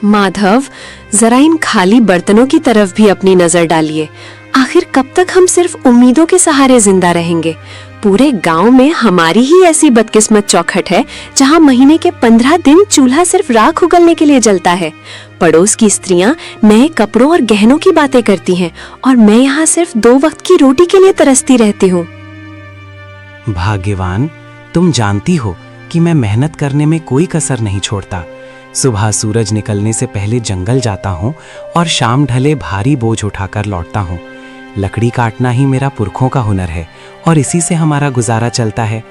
माधव, जरा इन खाली बर्तनों की तरफ भी अपनी नजर डालिए। आखिर कब तक हम सिर्फ उम्मीदों के सहारे जिंदा रहेंगे? पूरे गांव में हमारी ही ऐसी बदकिस्मत चौखट है जहां महीने के 15 दिन चूल्हा सिर्फ राख उगलने के लिए जलता है। पड़ोस की स्त्रियां नए कपड़ों और गहनों की बातें करती हैं और मैं यहाँ सिर्फ 2 वक्त की रोटी के लिए तरसती रहती हूँ। भाग्यवान, तुम जानती हो कि मैं मेहनत करने में कोई कसर नहीं छोड़ता। सुबह सूरज निकलने से पहले जंगल जाता हूँ और शाम ढले भारी बोझ उठाकर लौटता हूँ। लकड़ी काटना ही मेरा पुरखों का हुनर है और इसी से हमारा गुजारा चलता है।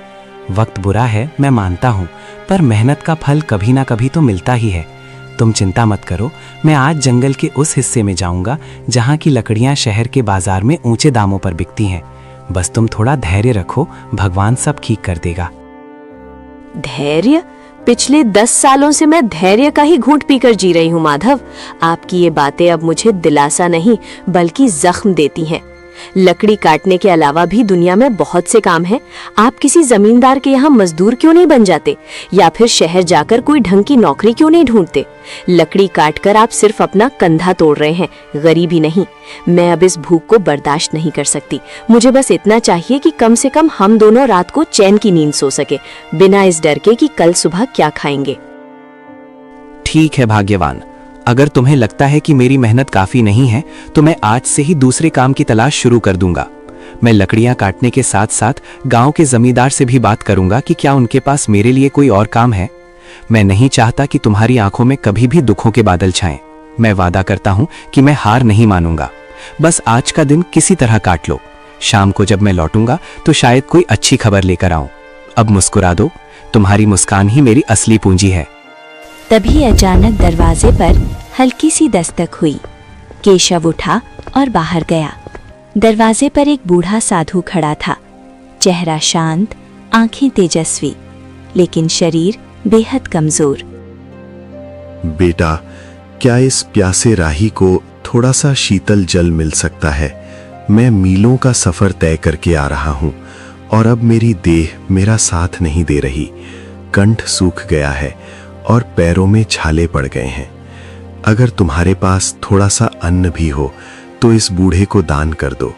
वक्त बुरा है, मैं मानता हूँ, पर मेहनत का फल कभी ना कभी तो मिलता ही है। तुम चिंता मत करो, मैं आज जंगल के उस हिस्से में जाऊंगा जहाँ की लकड़ियाँ शहर के बाजार में ऊंचे दामों पर बिकती हैं। बस तुम थोड़ा धैर्य रखो, भगवान सब ठीक कर देगा। धैर्य? पिछले 10 सालों से मैं धैर्य का ही घूंट पीकर जी रही हूँ माधव। आपकी ये बातें अब मुझे दिलासा नहीं बल्कि जख्म देती हैं। लकड़ी काटने के अलावा भी दुनिया में बहुत से काम हैं। आप किसी जमींदार के यहाँ मजदूर क्यों नहीं बन जाते, या फिर शहर जाकर कोई ढंग की नौकरी क्यों नहीं ढूंढते? लकड़ी काटकर आप सिर्फ अपना कंधा तोड़ रहे हैं, गरीबी नहीं। मैं अब इस भूख को बर्दाश्त नहीं कर सकती। मुझे बस इतना चाहिए कि कम से कम हम दोनों रात को चैन की नींद सो सके, बिना इस डर के कि कल सुबह क्या खाएंगे। ठीक है भाग्यवान, अगर तुम्हें लगता है कि मेरी मेहनत काफी नहीं है तो मैं आज से ही दूसरे काम की तलाश शुरू कर दूंगा। मैं लकड़ियां काटने के साथ साथ गांव के जमींदार से भी बात करूंगा कि क्या उनके पास मेरे लिए कोई और काम है। मैं नहीं चाहता कि तुम्हारी आंखों में कभी भी दुखों के बादल छाएं। मैं वादा करता हूं कि मैं हार नहीं मानूंगा। बस आज का दिन किसी तरह काट लो। शाम को जब मैं लौटूंगा तो शायद कोई अच्छी खबर लेकर आऊं। अब मुस्कुरा दो, तुम्हारी मुस्कान ही मेरी असली पूंजी है। तभी अचानक दरवाजे पर हल्की सी दस्तक हुई। केशव उठा और बाहर गया। दरवाजे पर एक बूढ़ा साधु खड़ा था। चेहरा शांत, आंखें तेजस्वी, लेकिन शरीर बेहद कमजोर। बेटा, क्या इस प्यासे राही को थोड़ा सा शीतल जल मिल सकता है? मैं मीलों का सफर तय करके आ रहा हूं और अब मेरी देह मेरा साथ नहीं दे रही। कंठ सूख गया है और पैरों में छाले पड़ गए हैं। अगर तुम्हारे पास थोड़ा सा अन्न भी हो तो इस बूढ़े को दान कर दो।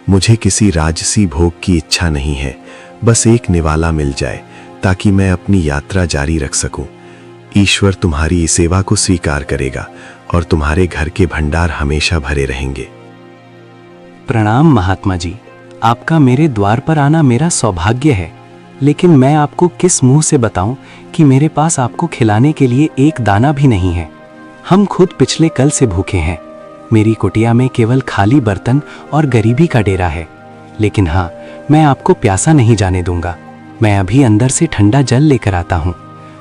मुझे किसी राजसी भोग की इच्छा नहीं है, बस एक निवाला मिल जाए ताकि मैं अपनी यात्रा जारी रख सकूं। ईश्वर तुम्हारी इस सेवा को स्वीकार करेगा और तुम्हारे घर के भंडार हमेशा भरे रहेंगे। प्रणाम महात्मा जी, आपका मेरे द्वार पर आना मेरा सौभाग्य है, लेकिन मैं आपको किस मुंह से बताऊं कि मेरे पास आपको खिलाने के लिए एक दाना भी नहीं है। हम खुद पिछले कल से भूखे हैं। मेरी कुटिया में केवल खाली बर्तन और गरीबी का डेरा है। लेकिन हाँ, मैं आपको प्यासा नहीं जाने दूंगा। मैं अभी अंदर से ठंडा जल लेकर आता हूँ।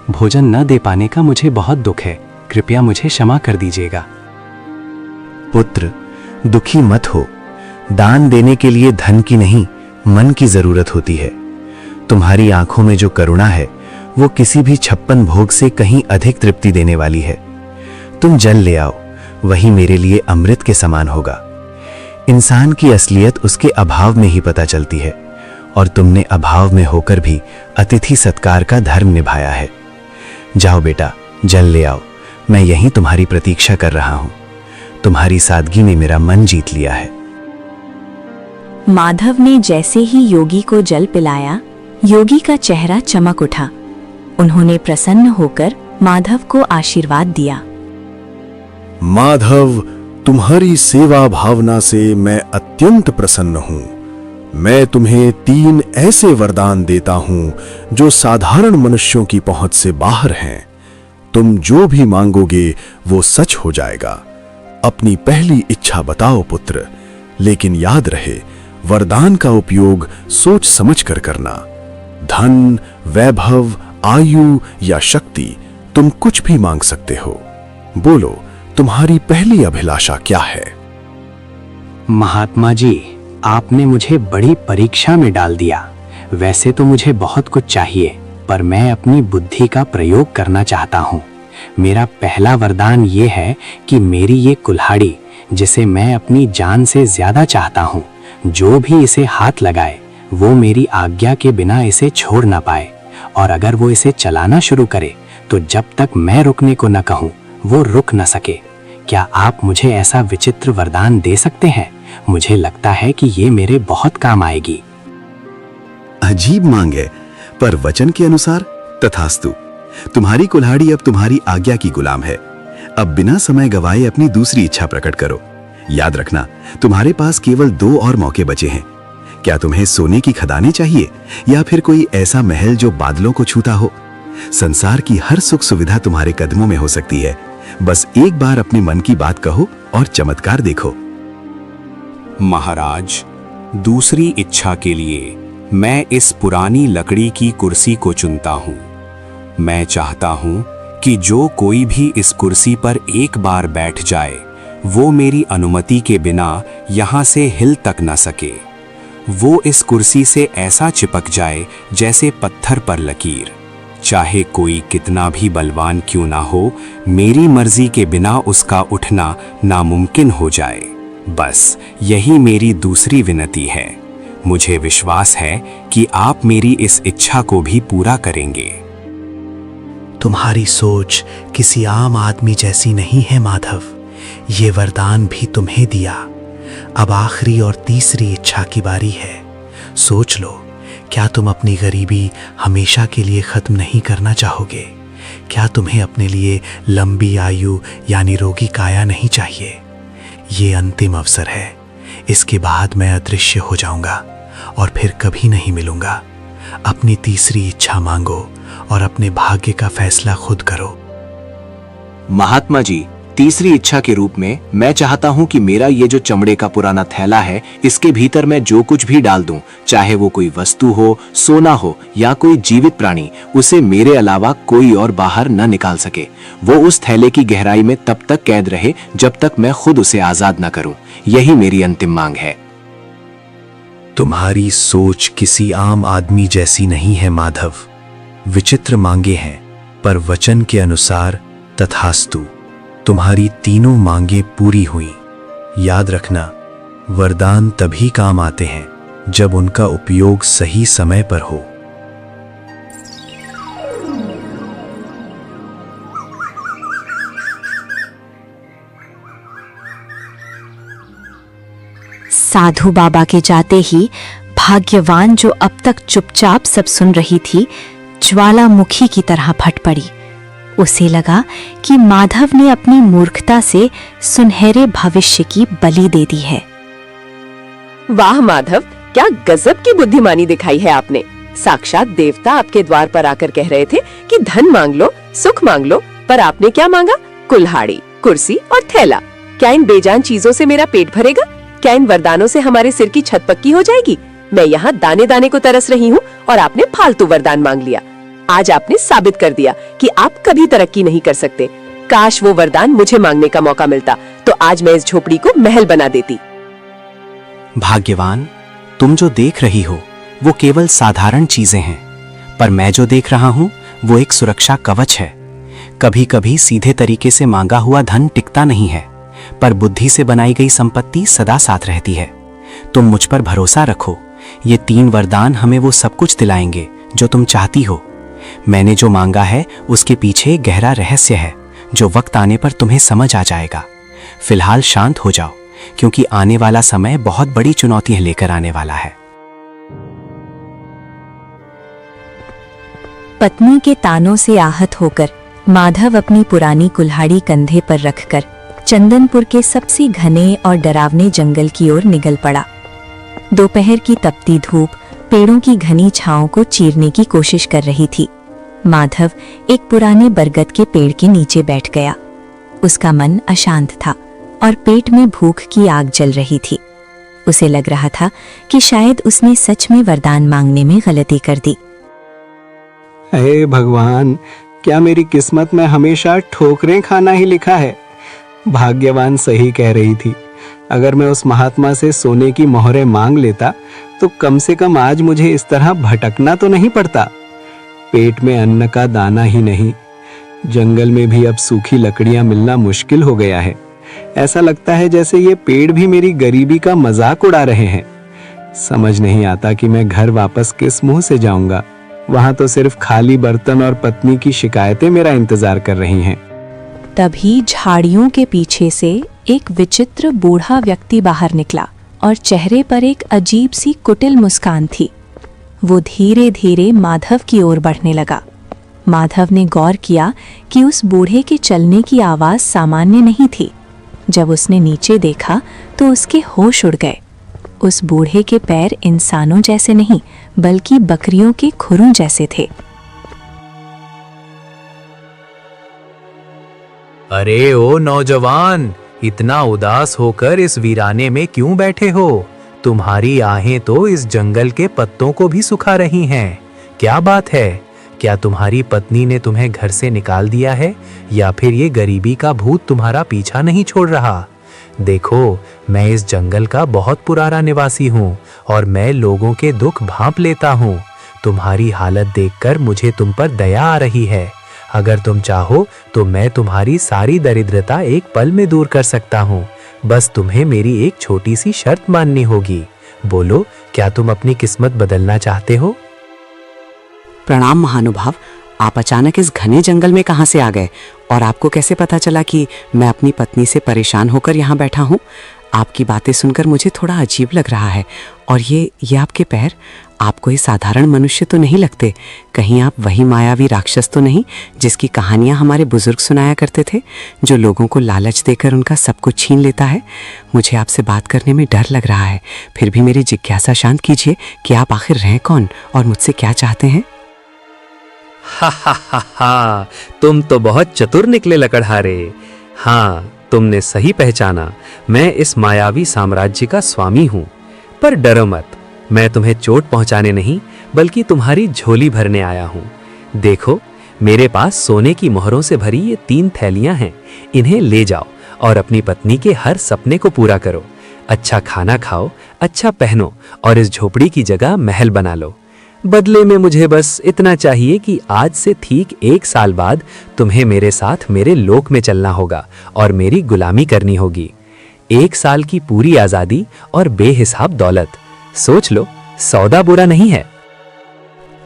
भोजन न दे पाने का मुझे बहुत दुख है, कृपया मुझे क्षमा कर दीजिएगा। पुत्र, दुखी मत हो। दान देने के लिए धन की नहीं, मन की जरूरत होती है। तुम्हारी आंखों में जो करुणा है वो किसी भी 56 भोग से कहीं अधिक तृप्ति देने वाली है। तुम जल ले आओ, वही मेरे लिए अमृत के समान होगा। इंसान की असलियत उसके अभाव में ही पता चलती है और तुमने अभाव में होकर भी अतिथि सत्कार का धर्म निभाया है। जाओ बेटा, जल ले आओ। मैं यहीं तुम्हारी प्रतीक्षा कर रहा हूं। तुम्हारी सादगी ने मेरा मन जीत लिया है। माधव ने जैसे ही योगी को जल पिलाया, योगी का चेहरा चमक उठा। उन्होंने प्रसन्न होकर माधव को आशीर्वाद दिया। माधव, तुम्हारी सेवा भावना से मैं अत्यंत प्रसन्न हूं। मैं तुम्हें 3 ऐसे वरदान देता हूं जो साधारण मनुष्यों की पहुंच से बाहर हैं। तुम जो भी मांगोगे वो सच हो जाएगा। अपनी पहली इच्छा बताओ पुत्र, लेकिन याद रहे वरदान का उपयोग सोच समझकर करना। धन, वैभव, आयु या शक्ति, तुम कुछ भी मांग सकते हो। बोलो, तुम्हारी पहली अभिलाषा क्या है? महात्मा जी, आपने मुझे बड़ी परीक्षा में डाल दिया। वैसे तो मुझे बहुत कुछ चाहिए, पर मैं अपनी बुद्धि का प्रयोग करना चाहता हूँ। मेरा पहला वरदान ये है कि मेरी ये कुल्हाड़ी, जिसे मैं अपनी जान से ज्यादा चाहता हूँ, जो भी इसे हाथ लगाए वो मेरी आज्ञा के बिना इसे छोड़ ना पाए, और अगर वो इसे चलाना शुरू करे तो जब तक मैं रुकने को न कहूँ वो रुक न सके। क्या आप मुझे ऐसा विचित्र वरदान दे सकते हैं? मुझे लगता है कि ये मेरे बहुत काम आएगी। अजीब मांग है, पर वचन के अनुसार तथास्तु। तुम्हारी कुल्हाड़ी अब तुम्हारी आज्ञा की गुलाम है। अब बिना समय गवाए अपनी दूसरी इच्छा प्रकट करो। याद रखना, तुम्हारे पास केवल 2 और मौके बचे हैं। क्या तुम्हें सोने की खदानें चाहिए या फिर कोई ऐसा महल जो बादलों को छूता हो? संसार की हर सुख सुविधा तुम्हारे कदमों में हो सकती है। बस एक बार अपने मन की बात कहो और चमत्कार देखो। महाराज, दूसरी इच्छा के लिए मैं इस पुरानी लकड़ी की कुर्सी को चुनता हूँ। मैं चाहता हूँ कि जो कोई भी इस कुर्सी पर एक बार बैठ जाए, वो मेरी अनुमति के बिना यहाँ से हिल तक न सके। वो इस कुर्सी से ऐसा चिपक जाए जैसे पत्थर पर लकीर। चाहे कोई कितना भी बलवान क्यों ना हो, मेरी मर्जी के बिना उसका उठना नामुमकिन हो जाए। बस यही मेरी दूसरी विनती है। मुझे विश्वास है कि आप मेरी इस इच्छा को भी पूरा करेंगे। तुम्हारी सोच किसी आम आदमी जैसी नहीं है माधव। ये वरदान भी तुम्हें दिया। अब आखिरी और तीसरी इच्छा की बारी है। सोच लो, क्या तुम अपनी गरीबी हमेशा के लिए खत्म नहीं करना चाहोगे? क्या तुम्हें अपने लिए लंबी आयु यानी रोगी काया नहीं चाहिए? ये अंतिम अवसर है। इसके बाद मैं अदृश्य हो जाऊंगा और फिर कभी नहीं मिलूंगा। अपनी तीसरी इच्छा मांगो और अपने भाग्य का फैसला खुद करो। महात्मा जी, तीसरी इच्छा के रूप में मैं चाहता हूं कि मेरा ये जो चमड़े का पुराना थैला है, इसके भीतर मैं जो कुछ भी डाल दूं, चाहे वो कोई वस्तु हो, सोना हो या कोई जीवित प्राणी, उसे मेरे अलावा कोई और बाहर न निकाल सके। वो उस थैले की गहराई में तब तक कैद रहे जब तक मैं खुद उसे आजाद न करूं। यही मेरी अंतिम मांग है। तुम्हारी सोच किसी आम आदमी जैसी नहीं है माधव। विचित्र मांगे हैं, पर वचन के अनुसार तथास्तु। तुम्हारी तीनों मांगे पूरी हुई। याद रखना, वरदान तभी काम आते हैं जब उनका उपयोग सही समय पर हो। साधु बाबा के जाते ही भाग्यवान, जो अब तक चुपचाप सब सुन रही थी, ज्वालामुखी की तरह फट पड़ी। उसे लगा कि माधव ने अपनी मूर्खता से सुनहरे भविष्य की बलि दे दी है। वाह माधव, क्या गजब की बुद्धिमानी दिखाई है आपने। साक्षात देवता आपके द्वार पर आकर कह रहे थे कि धन मांग लो, सुख मांग लो, पर आपने क्या मांगा? कुल्हाड़ी, कुर्सी और थैला। क्या इन बेजान चीजों से मेरा पेट भरेगा? क्या इन वरदानों से हमारे सिर की छत पक्की हो जाएगी? मैं यहाँ दाने दाने को तरस रही हूँ और आपने फालतू वरदान मांग लिया। आज आपने साबित कर दिया कि आप कभी तरक्की नहीं कर सकते। काश वो वरदान मुझे मांगने का मौका मिलता, तो आज मैं इस झोपड़ी को महल बना देती। भाग्यवान, तुम जो देख रही हो वो केवल साधारण चीजें हैं, पर मैं जो देख रहा हूं वो एक सुरक्षा कवच है। कभी कभी सीधे तरीके से मांगा हुआ धन टिकता नहीं है, पर बुद्धि से बनाई गई संपत्ति सदा साथ रहती है। तुम मुझ पर भरोसा रखो। ये 3 वरदान हमें वो सब कुछ दिलाएंगे जो तुम चाहती हो। मैंने जो मांगा है उसके पीछे गहरा रहस्य है जो वक्त आने पर तुम्हें समझ आ जाएगा। फिलहाल शांत हो जाओ, क्योंकि आने वाला समय बहुत बड़ी चुनौतियां लेकर आने वाला है। पत्नी के तानों से आहत होकर माधव अपनी पुरानी कुल्हाड़ी कंधे पर रखकर चंदनपुर के सबसे घने और डरावने जंगल की ओर निकल पड़ा। दोपहर की तपती धूप पेड़ों की घनी छांव को चीरने की कोशिश कर रही थी। माधव एक पुराने बरगद के पेड़ के नीचे बैठ गया। उसका मन अशांत था और पेट में भूख की आग जल रही थी। उसे लग रहा था कि शायद उसने सच में वरदान मांगने में गलती कर दी। हे भगवान, क्या मेरी किस्मत में हमेशा ठोकरें खाना ही लिखा है? भाग्यवान सही कह रही थी। अगर मैं उस महात्मा से सोने की मोहरें मांग लेता तो कम से कम आज मुझे इस तरह भटकना तो नहीं पड़ता। पेट में अन्न का दाना ही नहीं, जंगल में भी अब सूखी लकड़ियां मिलना मुश्किल हो गया है। ऐसा लगता है जैसे ये पेड़ भी मेरी गरीबी का मजाक उड़ा रहे हैं। समझ नहीं आता कि मैं घर वापस किस मुंह से जाऊंगा। वहां तो सिर्फ खाली बर्तन और पत्नी की शिकायतें मेरा इंतजार कर रही हैं। तभी झाड़ियों के पीछे से एक विचित्र बूढ़ा व्यक्ति बाहर निकला और चेहरे पर एक अजीब सी कुटिल मुस्कान थी। वो धीरे धीरे माधव की ओर बढ़ने लगा। माधव ने गौर किया कि उस बूढ़े के चलने की आवाज़ सामान्य नहीं थी। जब उसने नीचे देखा तो उसके होश उड़ गए। उस बूढ़े के पैर इंसानों जैसे नहीं बल्कि बकरियों के खुरों जैसे थे। अरे ओ नौजवान, इतना उदास होकर इस वीराने में क्यों बैठे हो? तुम्हारी आहें तो इस जंगल के पत्तों को भी सुखा रही हैं। क्या बात है? क्या तुम्हारी पत्नी ने तुम्हें घर से निकाल दिया है या फिर ये गरीबी का भूत तुम्हारा पीछा नहीं छोड़ रहा? देखो, मैं इस जंगल का बहुत पुराना निवासी हूँ और मैं लोगों के दुख भांप लेता हूँ। तुम्हारी हालत देखकर मुझे तुम पर दया आ रही है। अगर तुम चाहो तो मैं तुम्हारी सारी दरिद्रता एक पल में दूर कर सकता हूँ। बस तुम्हें मेरी एक छोटी सी शर्त माननी होगी। बोलो, क्या तुम अपनी किस्मत बदलना चाहते हो? प्रणाम महानुभाव, आप अचानक इस घने जंगल में कहाँ से आ गए और आपको कैसे पता चला कि मैं अपनी पत्नी से परेशान होकर यहाँ बैठा हूँ? आपकी बातें सुनकर मुझे थोड़ा अजीब लग रहा है। और ये आपके पैर, आप कोई साधारण मनुष्य तो नहीं लगते। कहीं आप वही मायावी राक्षस तो नहीं जिसकी कहानियाँ हमारे बुजुर्ग सुनाया करते थे, जो लोगों को लालच देकर उनका सब कुछ छीन लेता है? मुझे आपसे बात करने में डर लग रहा है। फिर भी मेरी जिज्ञासा शांत कीजिए कि आप आखिर हैं कौन और मुझसे क्या चाहते हैं? हा हा हा हा, तुम तो बहुत चतुर निकले लकड़हारे। हाँ, तुमने सही पहचाना। मैं इस मायावी साम्राज्य का स्वामी हूँ। पर डरो मत, मैं तुम्हें चोट पहुँचाने नहीं बल्कि तुम्हारी झोली भरने आया हूँ। देखो, मेरे पास सोने की मोहरों से भरी ये 3 थैलियाँ हैं। इन्हें ले जाओ और अपनी पत्नी के हर सपने को पूरा करो। अच्छा खाना खाओ, अच्छा पहनो और इस झोपड़ी की जगह महल बना लो। बदले में मुझे बस इतना चाहिए कि आज से ठीक 1 साल बाद तुम्हें मेरे साथ मेरे लोक में चलना होगा और मेरी गुलामी करनी होगी। 1 साल की पूरी आजादी और बेहिसाब दौलत। सोच लो, सौदा बुरा नहीं है।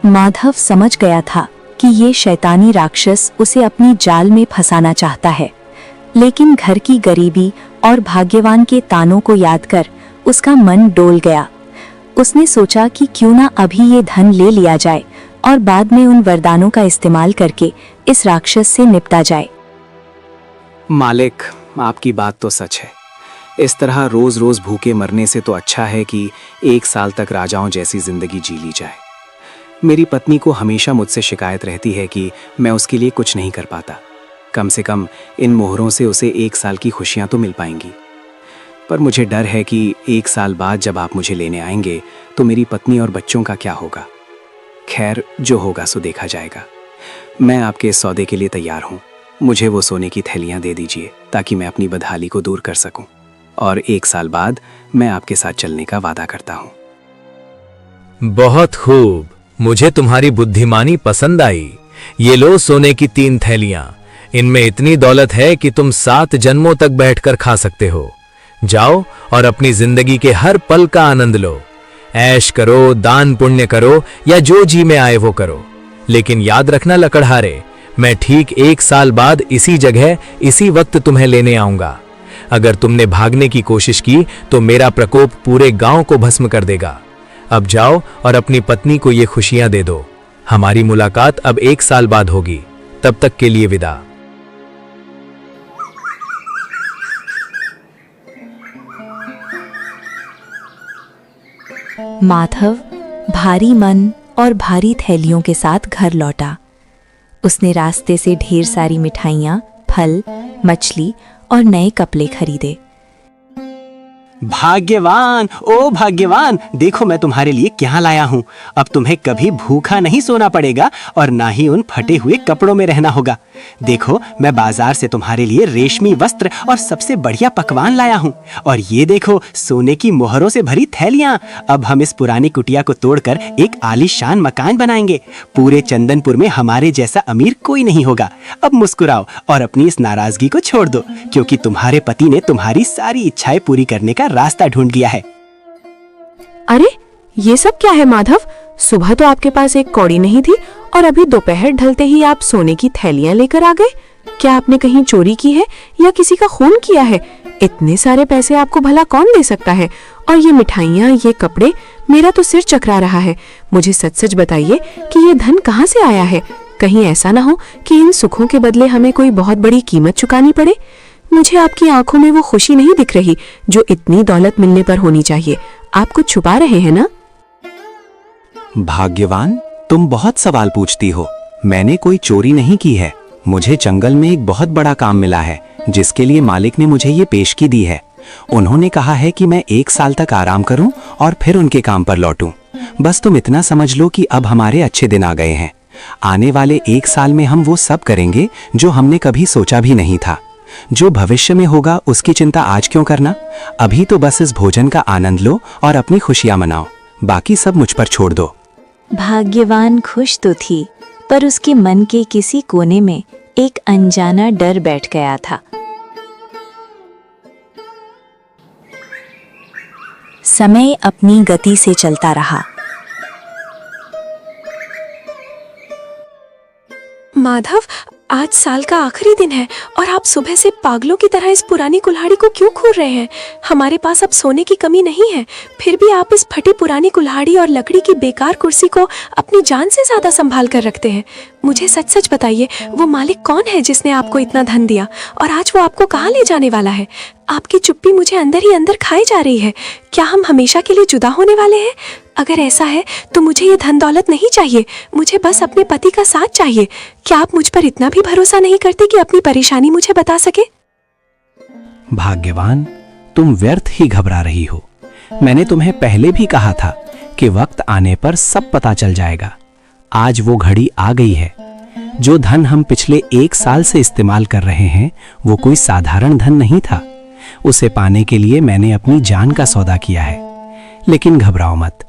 माधव समझ गया था कि ये शैतानी राक्षस उसे अपनी जाल में फंसाना चाहता है, लेकिन घर की गरीबी और भाग्यवान के तानों को याद कर उसका मन डोल गया। उसने सोचा कि क्यों ना अभी ये धन ले लिया जाए और बाद में उन वरदानों का इस्तेमाल करके इस राक्षस से निपटा जाए। मालिक, आपकी बात तो सच है। इस तरह रोज रोज भूखे मरने से तो अच्छा है कि 1 साल तक राजाओं जैसी जिंदगी जी ली जाए। मेरी पत्नी को हमेशा मुझसे शिकायत रहती है कि मैं उसके लिए कुछ नहीं कर पाता। कम से कम इन मोहरों से उसे 1 साल की खुशियां तो मिल पाएंगी। पर मुझे डर है कि 1 साल बाद जब आप मुझे लेने आएंगे तो मेरी पत्नी और बच्चों का क्या होगा। खैर, जो होगा सो देखा जाएगा। मैं आपके इस सौदे के लिए तैयार हूँ। मुझे वो सोने की थैलियाँ दे दीजिए ताकि मैं अपनी बदहाली को दूर कर सकूं, और 1 साल बाद मैं आपके साथ चलने का वादा करता हूँ। बहुत खूब, मुझे तुम्हारी बुद्धिमानी पसंद आई। ये लो सोने की 3 थैलियां। इनमें इतनी दौलत है कि तुम 7 जन्मों तक बैठकर खा सकते हो। जाओ और अपनी जिंदगी के हर पल का आनंद लो। ऐश करो, दान पुण्य करो या जो जी में आए वो करो। लेकिन याद रखना लकड़हारे, मैं ठीक 1 साल बाद इसी जगह इसी वक्त तुम्हें लेने आऊंगा। अगर तुमने भागने की कोशिश की तो मेरा प्रकोप पूरे गांव को भस्म कर देगा। अब जाओ और अपनी पत्नी को ये खुशियां दे दो। हमारी मुलाकात अब 1 साल बाद होगी। तब तक के लिए विदा। माधव भारी मन और भारी थैलियों के साथ घर लौटा। उसने रास्ते से ढेर सारी मिठाइयाँ, फल, मछली और नए कपड़े खरीदे। भाग्यवान, ओ भाग्यवान, देखो मैं तुम्हारे लिए क्या लाया हूँ। अब तुम्हें कभी भूखा नहीं सोना पड़ेगा और ना ही उन फटे हुए कपड़ों में रहना होगा। देखो, मैं बाजार से तुम्हारे लिए रेशमी वस्त्र और सबसे बढ़िया पकवान लाया हूँ। और ये देखो, सोने की मोहरों से भरी थैलियाँ। अब हम इस पुरानी कुटिया को तोड़कर एक आलीशान मकान बनाएंगे। पूरे चंदनपुर में हमारे जैसा अमीर कोई नहीं होगा। अब मुस्कुराओ और अपनी इस नाराजगी को छोड़ दो, क्योंकि तुम्हारे पति ने तुम्हारी सारी इच्छाएं पूरी करने का रास्ता ढूंढ लिया है। अरे, ये सब क्या है माधव? सुबह तो आपके पास एक कौड़ी नहीं थी और अभी दोपहर ढलते ही आप सोने की थैलियां लेकर आ गए। क्या आपने कहीं चोरी की है या किसी का खून किया है? इतने सारे पैसे आपको भला कौन दे सकता है? और ये मिठाइयाँ, ये कपड़े, मेरा तो सिर चकरा रहा है। मुझे सच सच बताइए कि ये धन कहाँ से आया है? कहीं ऐसा ना हो कि इन सुखों के बदले हमें कोई बहुत बड़ी कीमत चुकानी पड़े। मुझे आपकी आंखों में वो खुशी नहीं दिख रही जो इतनी दौलत मिलने पर होनी चाहिए। आप कुछ छुपा रहे हैं ना? भाग्यवान, तुम बहुत सवाल पूछती हो। मैंने कोई चोरी नहीं की है। मुझे जंगल में एक बहुत बड़ा काम मिला है जिसके लिए मालिक ने मुझे ये पेशगी दी है। उन्होंने कहा है कि मैं 1 साल तक आराम करूं और फिर उनके काम पर लौटूं। बस तुम इतना समझ लो कि अब हमारे अच्छे दिन आ गए हैं। आने वाले 1 साल में हम वो सब करेंगे जो हमने कभी सोचा भी नहीं था। जो भविष्य में होगा उसकी चिंता आज क्यों करना? अभी तो बस इस भोजन का आनंद लो और अपनी खुशियां मनाओ। बाकी सब मुझ पर छोड़ दो। भाग्यवान खुश तो थी, पर उसके मन के किसी कोने में एक अनजाना डर बैठ गया था। समय अपनी गति से चलता रहा। माधव, आज साल का आखिरी दिन है और आप सुबह से पागलों की तरह इस पुरानी कुल्हाड़ी को क्यों घूर रहे हैं? हमारे पास अब सोने की कमी नहीं है, फिर भी आप इस फटी पुरानी कुल्हाड़ी और लकड़ी की बेकार कुर्सी को अपनी जान से ज्यादा संभाल कर रखते हैं। मुझे सच सच बताइए, वो मालिक कौन है जिसने आपको इतना धन दिया और आज वो आपको कहाँ ले जाने वाला है? आपकी चुप्पी मुझे अंदर ही अंदर खाई जा रही है। क्या हम हमेशा के लिए जुदा होने वाले हैं? अगर ऐसा है तो मुझे ये धन दौलत नहीं चाहिए, मुझे बस अपने पति का साथ चाहिए। क्या आप मुझ पर इतना भी भरोसा नहीं करते कि अपनी परेशानी मुझे बता सके? भाग्यवान, तुम व्यर्थ ही घबरा रही हो। मैंने तुम्हें पहले भी कहा था कि वक्त आने पर सब पता चल जाएगा। आज वो घड़ी आ गई है। जो धन हम पिछले 1 साल से इस्तेमाल कर रहे हैं वो कोई साधारण धन नहीं था। उसे पाने के लिए मैंने अपनी जान का सौदा किया है। लेकिन घबराओ मत,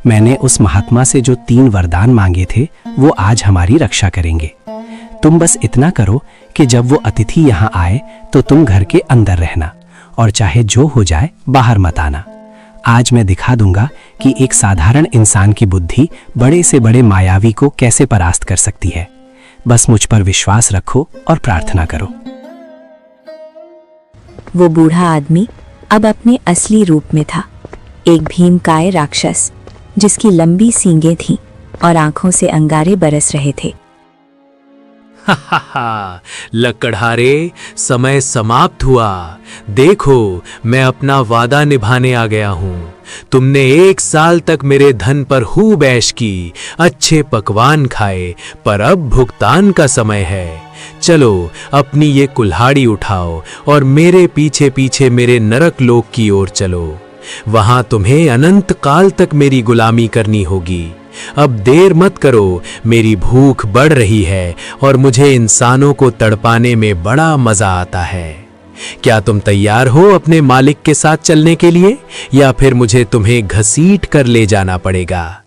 मैंने उस महात्मा से जो 3 वरदान मांगे थे वो आज हमारी रक्षा करेंगे। तुम बस इतना करो कि जब वो अतिथि यहाँ आए तो तुम घर के अंदर रहना और चाहे जो हो जाए बाहर मत आना। आज मैं दिखा दूंगा कि एक साधारण इंसान की बुद्धि बड़े से बड़े मायावी को कैसे परास्त कर सकती है। बस मुझ पर विश्वास रखो और प्रार्थना करो। वो बूढ़ा आदमी अब अपने असली रूप में था, एक भीमकाय राक्षस जिसकी लंबी सींगें थीं और आंखों से अंगारे बरस रहे थे। लकड़हारे, समय समाप्त हुआ। देखो, मैं अपना वादा निभाने आ गया हूँ। तुमने 1 साल तक मेरे धन पर खूब ऐश की, अच्छे पकवान खाए, पर अब भुगतान का समय है। चलो अपनी ये कुल्हाड़ी उठाओ और मेरे पीछे पीछे मेरे नरक लोक की ओर चलो। वहां तुम्हें अनंत काल तक मेरी गुलामी करनी होगी। अब देर मत करो, मेरी भूख बढ़ रही है और मुझे इंसानों को तड़पाने में बड़ा मजा आता है। क्या तुम तैयार हो अपने मालिक के साथ चलने के लिए, या फिर मुझे तुम्हें घसीट कर ले जाना पड़ेगा?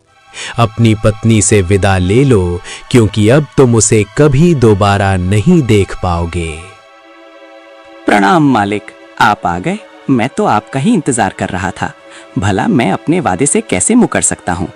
अपनी पत्नी से विदा ले लो, क्योंकि अब तुम उसे कभी दोबारा नहीं देख पाओगे। प्रणाम मालिक, आप आ गए। मैं तो आपका ही इंतजार कर रहा था। भला मैं अपने वादे से कैसे मुकर सकता हूँ?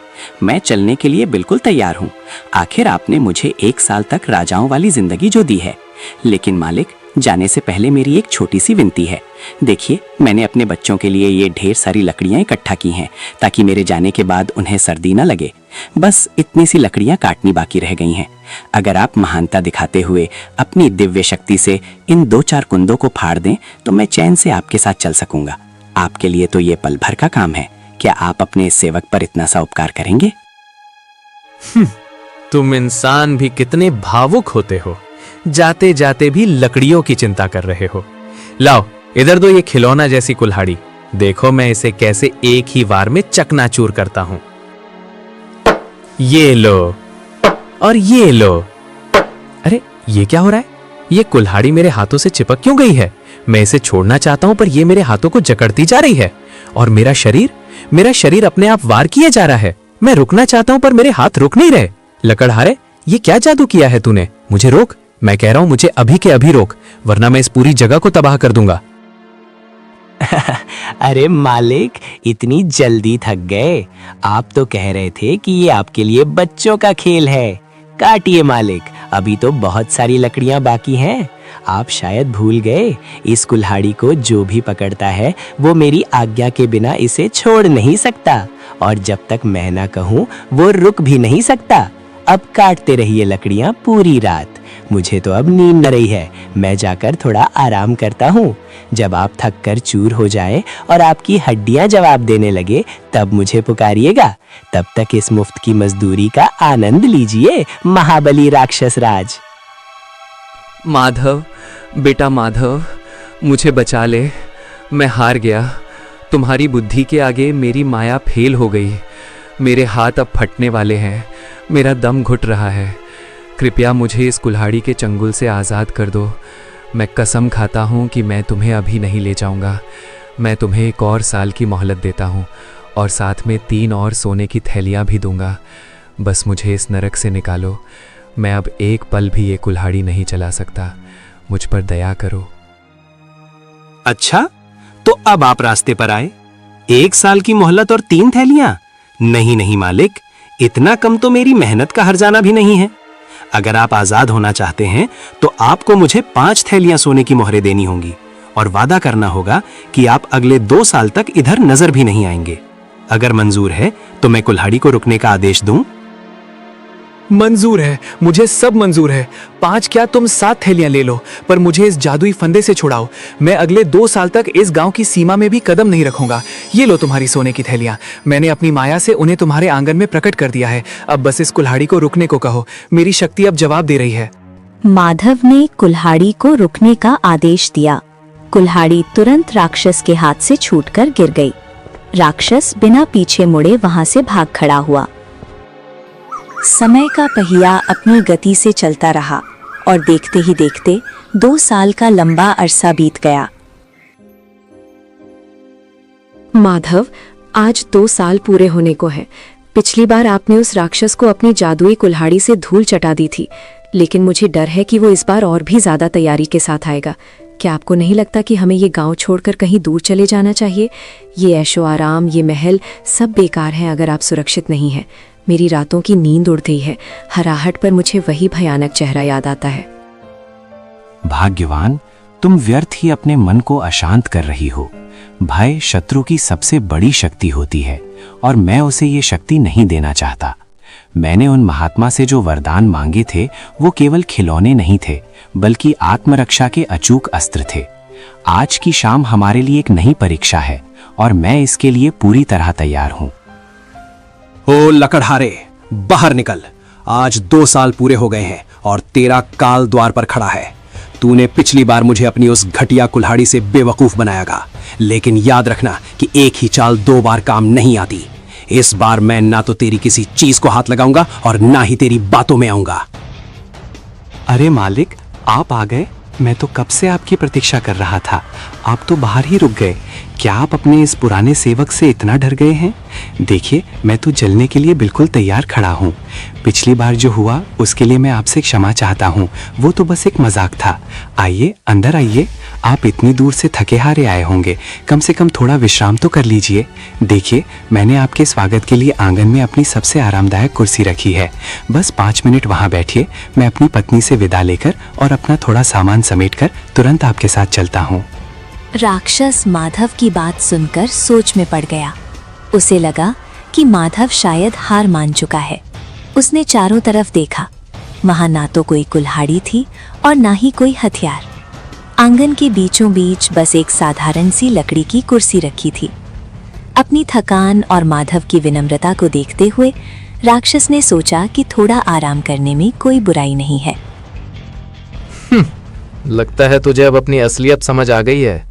मैं चलने के लिए बिल्कुल तैयार हूँ। आखिर आपने मुझे 1 साल तक राजाओं वाली जिंदगी जो दी है। लेकिन मालिक, जाने से पहले मेरी एक छोटी सी विनती है। देखिए, मैंने अपने बच्चों के लिए ये ढेर सारी लकड़ियां इकट्ठा की हैं ताकि मेरे जाने के बाद उन्हें सर्दी न लगे। बस इतनी सी लकड़ियां काटनी बाकी रह गई हैं। अगर आप महानता दिखाते हुए अपनी दिव्य शक्ति से इन 2-4 कुंदों को फाड़ दें तो मैं चैन से आपके साथ चल सकूंगा। आपके लिए तो ये पल भर का काम है। क्या आप अपने इस सेवक पर इतना सा उपकार करेंगे? तुम इंसान भी कितने भावुक होते हो, जाते जाते भी लकड़ियों की चिंता कर रहे हो। लाओ इधर दो ये खिलौना जैसी कुल्हाड़ी। देखो मैं इसे कैसे एक ही वार में चकनाचूर करता हूं। ये लो और ये लो। अरे ये क्या हो रहा है? ये कुल्हाड़ी मेरे हाथों से चिपक क्यों गई है? मैं इसे छोड़ना चाहता हूं पर ये मेरे हाथों को जकड़ती जा रही है। और मेरा शरीर अपने आप वार किए जा रहा है। मैं रुकना चाहता हूं पर मेरे हाथ रुक नहीं रहे। लकड़हारे, ये क्या जादू किया है तूने? मुझे रोक, मैं कह रहा हूं मुझे अभी के अभी रोक, वरना मैं इस पूरी जगह को तबाह कर दूंगा। अरे मालिक, इतनी जल्दी थक गए? आप तो कह रहे थे कि ये आपके लिए बच्चों का खेल है। काटिए मालिक, अभी तो बहुत सारी लकड़ियां बाकी हैं। आप शायद भूल गए, इस कुल्हाड़ी को जो भी पकड़ता है वो मेरी आज्ञा के बिना इसे छोड़ नहीं सकता, और जब तक मैं ना कहूँ वो रुक भी नहीं सकता। अब काटते रहिए लकड़ियां पूरी रात। मुझे तो अब नींद न रही है, मैं जाकर थोड़ा आराम करता हूँ। जब आप थक कर चूर हो जाए और आपकी हड्डियां जवाब देने लगे तब मुझे पुकारिएगा। तब तक इस मुफ्त की मजदूरी का आनंद लीजिए, महाबली राक्षस राज। माधव, बेटा माधव, मुझे बचा ले, मैं हार गया। तुम्हारी बुद्धि के आगे मेरी माया फेल हो गई। मेरे हाथ अब फटने वाले हैं, मेरा दम घुट रहा है। कृपया मुझे इस कुल्हाड़ी के चंगुल से आज़ाद कर दो। मैं कसम खाता हूँ कि मैं तुम्हें अभी नहीं ले जाऊँगा। मैं तुम्हें 1 और साल की मोहलत देता हूँ और साथ में 3 और सोने की थैलियाँ भी दूंगा। बस मुझे इस नरक से निकालो। मैं अब एक पल भी ये कुल्हाड़ी नहीं चला सकता। मुझ पर दया करो। अच्छा, तो अब आप रास्ते पर आए। 1 साल की मोहलत और 3 थैलियां? नहीं नहीं मालिक, इतना कम तो मेरी मेहनत का हर्जाना भी नहीं है। अगर आप आजाद होना चाहते हैं तो आपको मुझे 5 थैलियां सोने की मोहरें देनी होंगी और वादा करना होगा कि आप अगले 2 साल तक इधर नजर भी नहीं आएंगे। अगर मंजूर है तो मैं कुल्हाड़ी को रुकने का आदेश दूं। मंजूर है, मुझे सब मंजूर है। 5 क्या तुम 7 थैलियां ले लो, पर मुझे इस जादुई फंदे से छुड़ाओ। मैं अगले 2 साल तक इस गांव की सीमा में भी कदम नहीं रखूंगा। ये लो तुम्हारी सोने की थैलियां। मैंने अपनी माया से उन्हें तुम्हारे आंगन में प्रकट कर दिया है। अब बस इस कुल्हाड़ी को रुकने को कहो। मेरी शक्ति अब जवाब दे रही है। माधव ने कुल्हाड़ी को रुकने का आदेश दिया। कुल्हाड़ी तुरंत राक्षस के हाथ से छूटकर गिर गई। राक्षस बिना पीछे मुड़े वहां से भाग खड़ा हुआ। समय का पहिया अपनी गति से चलता रहा और देखते ही देखते 2 साल का लंबा अरसा बीत गया। माधव, आज 2 साल पूरे होने को हैं। पिछली बार आपने उस राक्षस को अपनी जादुई कुल्हाड़ी से धूल चटा दी थी, लेकिन मुझे डर है कि वो इस बार और भी ज्यादा तैयारी के साथ आएगा। क्या आपको नहीं लगता कि हमें ये गांव छोड़कर कहीं दूर चले जाना चाहिए? ये ऐशो आराम, ये महल सब बेकार हैं अगर आप सुरक्षित नहीं हैं। मेरी रातों की नींद उड़ गई है। हराहट पर मुझे वही भयानक चेहरा याद आता है। भाग्यवान, तुम व्यर्थ ही अपने मन को अशांत कर रही हो। भय शत्रु की सबसे बड़ी शक्ति होती है और मैं उसे ये शक्ति नहीं देना चाहता। मैंने उन महात्मा से जो वरदान मांगे थे वो केवल खिलौने नहीं थे, बल्कि आत्मरक्षा के अचूक अस्त्र थे। आज की शाम हमारे लिए एक नई परीक्षा है और मैं इसके लिए पूरी तरह तैयार हूँ। ओ लकड़हारे, बाहर निकल। आज 2 साल पूरे हो गए हैं और तेरा काल द्वार पर खड़ा है। तूने पिछली बार मुझे अपनी उस घटिया कुल्हाड़ी से बेवकूफ बनायागा, लेकिन याद रखना कि एक ही चाल 2 बार काम नहीं आती। इस बार मैं ना तो तेरी किसी चीज को हाथ लगाऊंगा और ना ही तेरी बातों में आऊंगा। अरे मालिक, आप आ गए। मैं तो कब से आपकी प्रतीक्षा कर रहा था। आप तो बाहर ही रुक गए। क्या आप अपने इस पुराने सेवक से इतना डर गए हैं? देखिए, मैं तो जलने के लिए बिल्कुल तैयार खड़ा हूँ। पिछली बार जो हुआ उसके लिए मैं आपसे क्षमा चाहता हूँ। वो तो बस एक मजाक था। आइए, अंदर आइए। आप इतनी दूर से थके हारे आए होंगे, कम से कम थोड़ा विश्राम तो कर लीजिए। देखिए, मैंने आपके स्वागत के लिए आंगन में अपनी सबसे आरामदायक कुर्सी रखी है। बस 5 मिनट वहाँ बैठिए। मैं अपनी पत्नी से विदा लेकर और अपना थोड़ा सामान समेटकर तुरंत आपके साथ चलता हूँ। राक्षस माधव की बात सुनकर सोच में पड़ गया। उसे लगा कि माधव शायद हार मान चुका है। उसने चारों तरफ देखा। वहां ना तो कोई कुल्हाड़ी थी और ना ही कोई हथियार। आंगन के बीचों बीच बस एक साधारण सी लकड़ी की कुर्सी रखी थी। अपनी थकान और माधव की विनम्रता को देखते हुए राक्षस ने सोचा कि थोड़ा आराम करने में कोई बुराई नहीं है। लगता है तुझे अब अपनी असलियत समझ आ गई है।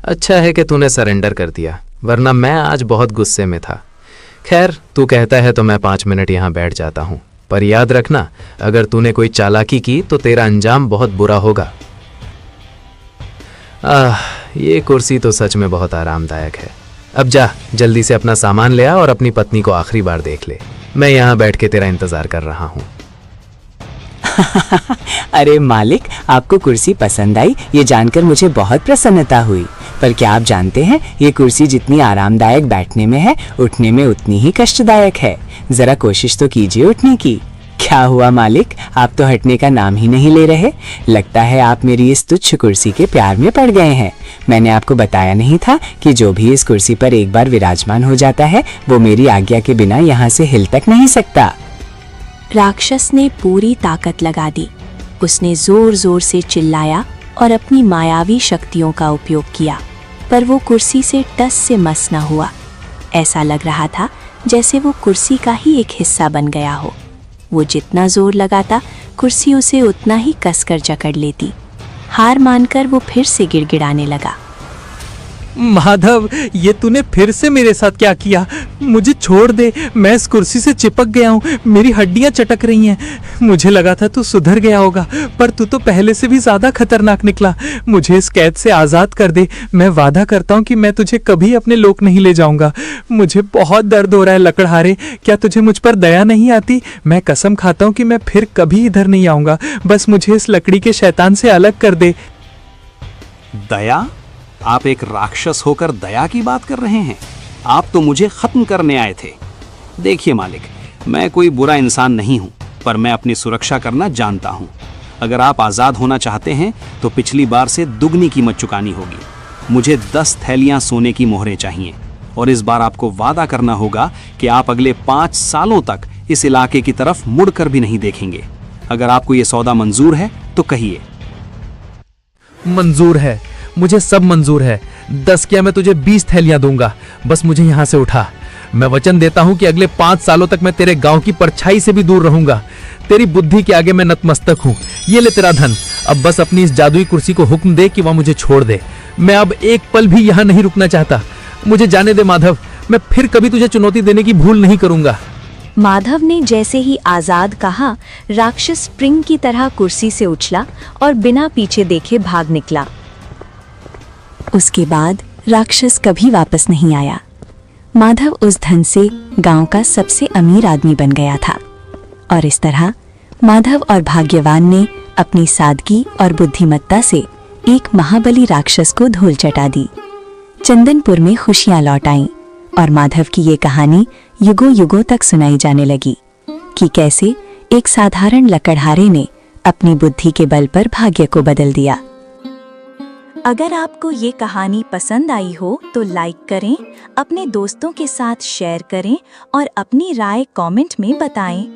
अच्छा है कि तूने सरेंडर कर दिया, वरना मैं आज बहुत गुस्से में था। खैर, तू कहता है तो मैं 5 मिनट यहाँ बैठ जाता हूँ, पर याद रखना, अगर तूने कोई चालाकी की तो तेरा अंजाम बहुत बुरा होगा। ये कुर्सी तो सच में बहुत आरामदायक है। अब जा, जल्दी से अपना सामान ले आ और अपनी पत्नी को आखिरी बार देख ले। मैं यहाँ बैठ के तेरा इंतजार कर रहा हूँ। अरे मालिक, आपको कुर्सी पसंद आई ये जानकर मुझे बहुत प्रसन्नता हुई। पर क्या आप जानते हैं, ये कुर्सी जितनी आरामदायक बैठने में है, उठने में उतनी ही कष्टदायक है। जरा कोशिश तो कीजिए उठने की। क्या हुआ मालिक, आप तो हटने का नाम ही नहीं ले रहे। लगता है आप मेरी इस तुच्छ कुर्सी के प्यार में पड़ गए हैं। मैंने आपको बताया नहीं था कि जो भी इस कुर्सी पर एक बार विराजमान हो जाता है वो मेरी आज्ञा के बिना यहाँ से हिल तक नहीं सकता। राक्षस ने पूरी ताकत लगा दी। उसने जोर जोर से चिल्लाया और अपनी मायावी शक्तियों का उपयोग किया, पर वो कुर्सी से टस से मस न हुआ। ऐसा लग रहा था जैसे वो कुर्सी का ही एक हिस्सा बन गया हो। वो जितना जोर लगाता कुर्सी उसे उतना ही कसकर जकड़ लेती। हार मानकर वो फिर से गिड़गिड़ाने लगा। माधव, ये तूने फिर से मेरे साथ क्या किया? मुझे छोड़ दे, मैं इस कुर्सी से चिपक गया हूँ, मेरी हड्डियाँ चटक रही हैं। मुझे लगा था तू सुधर गया होगा, पर तू तो पहले से भी ज्यादा खतरनाक निकला। मुझे इस कैद से आजाद कर दे। मैं वादा करता हूँ कि मैं तुझे कभी अपने लोक नहीं ले जाऊंगा। मुझे बहुत दर्द हो रहा है लकड़हारे, क्या तुझे मुझ पर दया नहीं आती? मैं कसम खाता हूँ कि मैं फिर कभी इधर नहीं आऊंगा। बस मुझे इस लकड़ी के शैतान से अलग कर दे। दया? आप एक राक्षस होकर दया की बात कर रहे हैं? आप तो मुझे खत्म करने आए थे। देखिए मालिक, मैं कोई बुरा इंसान नहीं हूं, पर मैं अपनी सुरक्षा करना जानता हूं। अगर आप आजाद होना चाहते हैं तो पिछली बार से दुगनी कीमत चुकानी होगी। मुझे 10 थैलियां सोने की मोहरें चाहिए, और इस बार आपको वादा करना होगा कि आप अगले 5 सालों तक इस इलाके की तरफ मुड़कर भी नहीं देखेंगे। अगर आपको ये सौदा मंजूर है तो कहिए। मंजूर है, मुझे सब मंजूर है। 10 क्या, मैं तुझे 20 थैलियां दूंगा। बस मुझे यहाँ से उठा। मैं वचन देता हूँ कि अगले 5 सालों तक मैं तेरे गांव की परछाई से भी दूर रहूंगा। तेरी बुद्धि के आगे मैं नतमस्तक हूँ। ये ले तेरा धन। अब बस अपनी इस जादुई कुर्सी को हुक्म दे कि वह मुझे छोड़ दे। मैं अब एक पल भी यहाँ नहीं रुकना चाहता। मुझे जाने दे माधव, मैं फिर कभी तुझे चुनौती देने की भूल नहीं करूंगा। माधव ने जैसे ही आजाद कहा, राक्षस स्प्रिंग की तरह कुर्सी से उछला और बिना पीछे देखे भाग निकला। उसके बाद राक्षस कभी वापस नहीं आया। माधव उस धन से गांव का सबसे अमीर आदमी बन गया था। और इस तरह माधव और भाग्यवान ने अपनी सादगी और बुद्धिमत्ता से एक महाबली राक्षस को धूल चटा दी। चंदनपुर में खुशियां लौट आईं और माधव की ये कहानी युगों युगों तक सुनाई जाने लगी कि कैसे एक साधारण लकड़हारे ने अपनी बुद्धि के बल पर भाग्य को बदल दिया। अगर आपको ये कहानी पसंद आई हो तो लाइक करें, अपने दोस्तों के साथ शेयर करें और अपनी राय कमेंट में बताएं।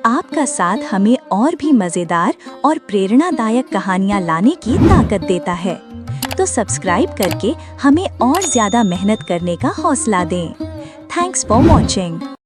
आपका साथ हमें और भी मजेदार और प्रेरणादायक कहानियां लाने की ताकत देता है। तो सब्सक्राइब करके हमें और ज्यादा मेहनत करने का हौसला दें। Thanks for watching.